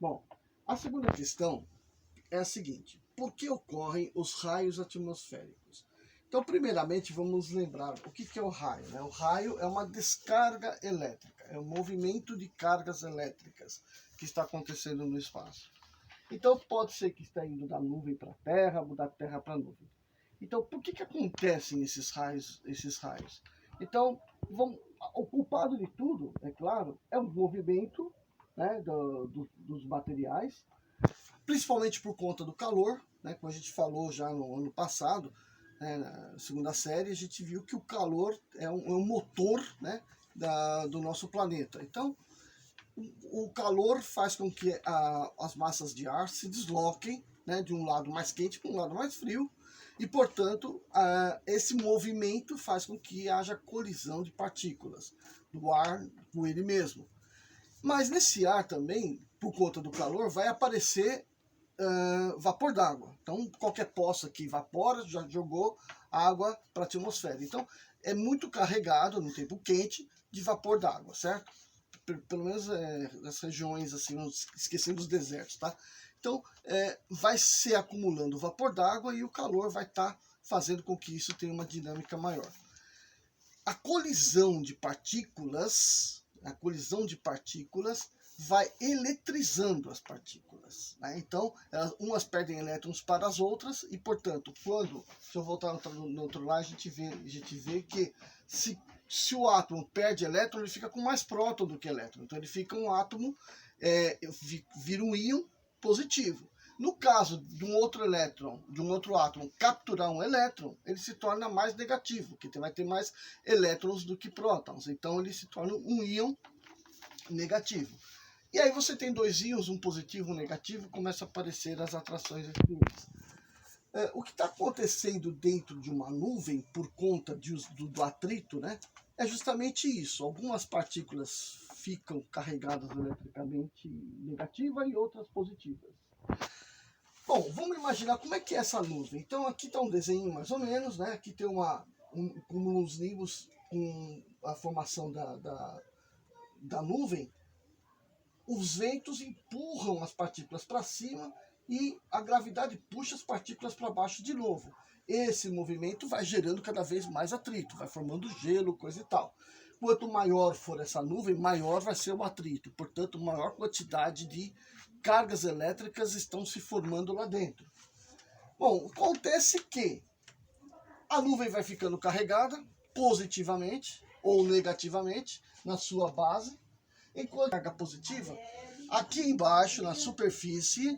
Bom, a segunda questão é a seguinte: por que ocorrem os raios atmosféricos? Então, primeiramente, vamos lembrar o que é o raio, né? O raio é uma descarga elétrica, é um movimento de cargas elétricas que está acontecendo no espaço. Então, pode ser que está indo da nuvem para a Terra, ou da Terra para a nuvem. Então, por que acontecem esses raios? Então, o culpado de tudo, é claro, é o movimento, né, dos materiais, principalmente por conta do calor, né, como a gente falou já no ano passado, né, na segunda série, a gente viu que o calor é um motor, né, do nosso planeta. Então, o calor faz com que as massas de ar se desloquem, né, de um lado mais quente para um lado mais frio, e, portanto, esse movimento faz com que haja colisão de partículas do ar com ele mesmo. Mas nesse ar também, por conta do calor, vai aparecer vapor d'água. Então, qualquer poça que evapora já jogou água para a atmosfera. Então, é muito carregado no tempo quente de vapor d'água, certo? Pelo menos nas regiões, assim, esquecendo os desertos, tá? Então, vai se acumulando vapor d'água e o calor vai estar fazendo com que isso tenha uma dinâmica maior. A colisão de partículas vai eletrizando as partículas, né? Então, umas perdem elétrons para as outras e, portanto, se eu voltar no outro lado, a gente vê que se o átomo perde elétron, ele fica com mais próton do que elétron. Então, ele fica um átomo, vira um íon positivo. No caso de um outro átomo capturar um elétron, ele se torna mais negativo, que vai ter mais elétrons do que prótons. Então, ele se torna um íon negativo. E aí você tem dois íons, um positivo e um negativo, começa a aparecer as atrações efêmeras. O que está acontecendo dentro de uma nuvem por conta do atrito, né, é justamente isso. Algumas partículas ficam carregadas eletricamente negativas e outras positivas. Bom, vamos imaginar como é que é essa nuvem. Então aqui está um desenho mais ou menos, né? Aqui tem uns nimbos com a formação da nuvem. Os ventos empurram as partículas para cima e a gravidade puxa as partículas para baixo de novo. Esse movimento vai gerando cada vez mais atrito, vai formando gelo, coisa e tal. Quanto maior for essa nuvem, maior vai ser o atrito. Portanto, maior quantidade de cargas elétricas estão se formando lá dentro. Bom, acontece que a nuvem vai ficando carregada positivamente ou negativamente na sua base, enquanto a carga positiva, aqui embaixo, na superfície,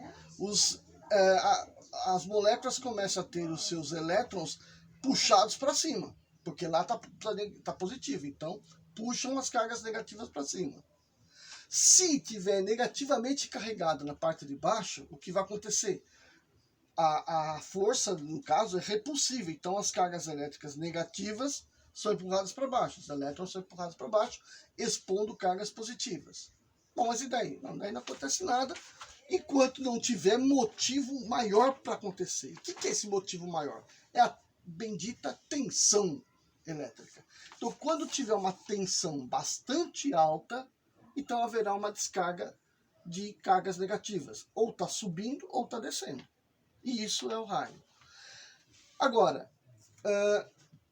as moléculas começam a ter os seus elétrons puxados para cima, porque lá está positivo, então puxam as cargas negativas para cima. Se tiver negativamente carregado na parte de baixo, o que vai acontecer? A força, no caso, é repulsiva, então as cargas elétricas negativas são empurradas para baixo, os elétrons são empurrados para baixo, expondo cargas positivas. Bom, mas e daí? Não, daí não acontece nada, enquanto não tiver motivo maior para acontecer. O que é esse motivo maior? É a bendita tensão elétrica. Então, quando tiver uma tensão bastante alta, então haverá uma descarga de cargas negativas. Ou está subindo ou está descendo. E isso é o raio. Agora,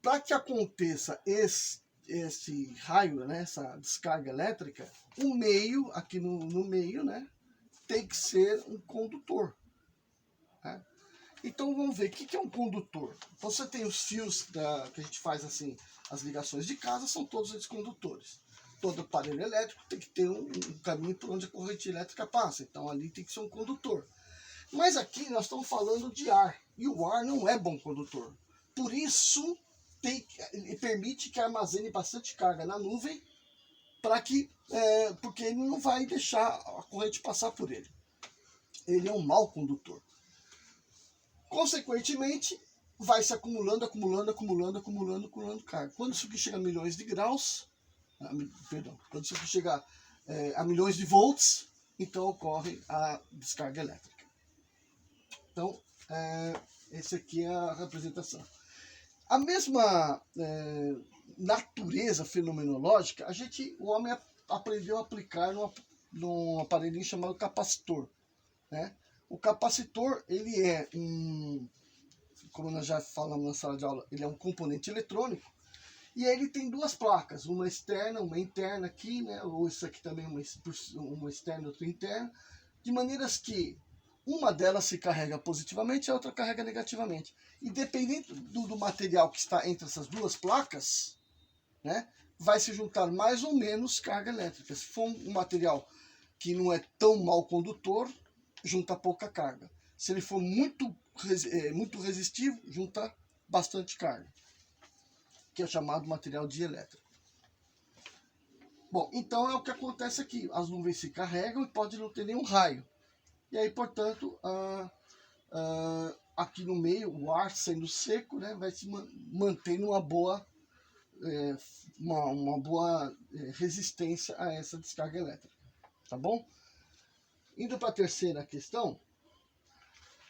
para que aconteça esse raio, né, essa descarga elétrica, o meio, aqui no meio, né, tem que ser um condutor. Né? Então vamos ver, o que é um condutor? Você tem os fios que a gente faz assim, as ligações de casa, são todos eles condutores. Todo aparelho elétrico tem que ter um caminho por onde a corrente elétrica passa, então ali tem que ser um condutor. Mas aqui nós estamos falando de ar, e o ar não é bom condutor. Por isso, ele permite que armazene bastante carga na nuvem, porque ele não vai deixar a corrente passar por ele. Ele é um mau condutor. Consequentemente, vai se acumulando carga. Quando isso aqui chega a milhões de graus, quando isso aqui chega a milhões de volts, então ocorre a descarga elétrica. Então, essa aqui é a representação. A mesma natureza fenomenológica, o homem aprendeu a aplicar num aparelhinho chamado capacitor, né? O capacitor, ele é como nós já falamos na sala de aula, ele é um componente eletrônico, e ele tem duas placas, uma externa, uma interna aqui, né? Ou isso aqui também, uma externa e outra interna, de maneiras que uma delas se carrega positivamente e a outra carrega negativamente. E dependendo do material que está entre essas duas placas, né, vai se juntar mais ou menos carga elétrica. Se for um material que não é tão mal condutor, junta pouca carga. Se ele for muito resistivo, junta bastante carga, que é o chamado material dielétrico. Bom, então é o que acontece aqui. As nuvens se carregam e pode não ter nenhum raio. E aí, portanto, aqui no meio, o ar sendo seco, né, vai se manter numa boa, uma boa resistência a essa descarga elétrica. Tá bom? Indo para a terceira questão,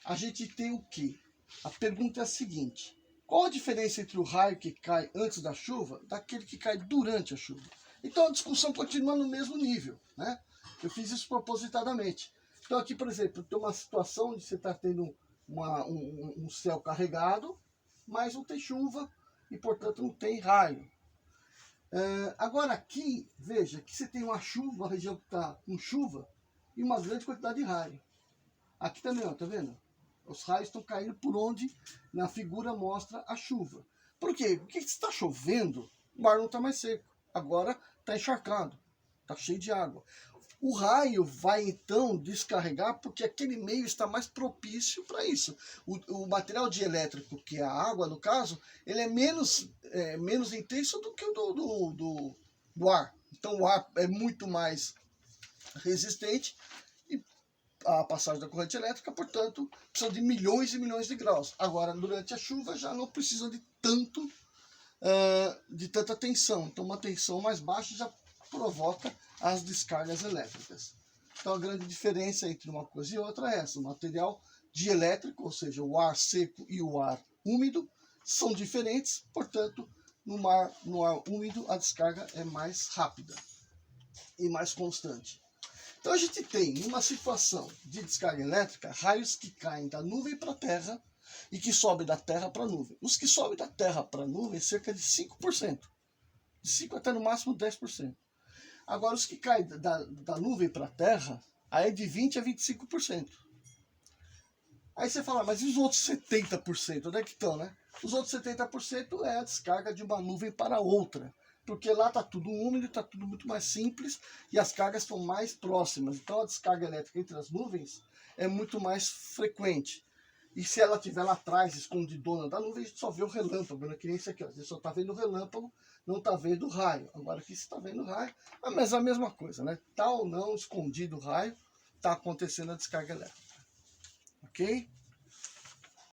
a gente tem o quê? A pergunta é a seguinte: qual a diferença entre o raio que cai antes da chuva daquele que cai durante a chuva? Então a discussão continua no mesmo nível, né? Eu fiz isso propositadamente. Então aqui, por exemplo, tem uma situação onde você está tendo um céu carregado, mas não tem chuva e, portanto, não tem raio. Agora aqui, veja que você tem uma chuva, uma região que está com chuva e uma grande quantidade de raio. Aqui também, ó, tá vendo? Os raios estão caindo por onde na figura mostra a chuva. Por quê? Porque se está chovendo, o ar não está mais seco. Agora está encharcado, está cheio de água. O raio vai então descarregar porque aquele meio está mais propício para isso. O material dielétrico, que é a água no caso, ele é menos intenso do que o do ar. Então o ar é muito mais resistente e a passagem da corrente elétrica, portanto, precisa de milhões e milhões de graus. Agora, durante a chuva já não precisa de tanta tensão. Então uma tensão mais baixa já provoca as descargas elétricas. Então a grande diferença entre uma coisa e outra é essa: o material dielétrico, ou seja, o ar seco e o ar úmido, são diferentes, portanto, no ar úmido a descarga é mais rápida e mais constante. Então a gente tem, numa situação de descarga elétrica, raios que caem da nuvem para a terra e que sobem da terra para a nuvem. Os que sobem da terra para a nuvem, cerca de 5%. De 5% até no máximo 10%. Agora, os que caem da nuvem para a terra, aí é de 20% a 25%. Aí você fala, mas e os outros 70%? Onde é que estão, né? Os outros 70% é a descarga de uma nuvem para outra. Porque lá está tudo úmido, está tudo muito mais simples e as cargas estão mais próximas. Então a descarga elétrica entre as nuvens é muito mais frequente. E se ela estiver lá atrás, escondidona da nuvem, a gente só vê o relâmpago, né? Que nem isso aqui, ó. Você só está vendo o relâmpago, não está vendo o raio. Agora aqui você está vendo o raio, mas é a mesma coisa, né? Tá ou não escondido o raio, está acontecendo a descarga elétrica. Ok?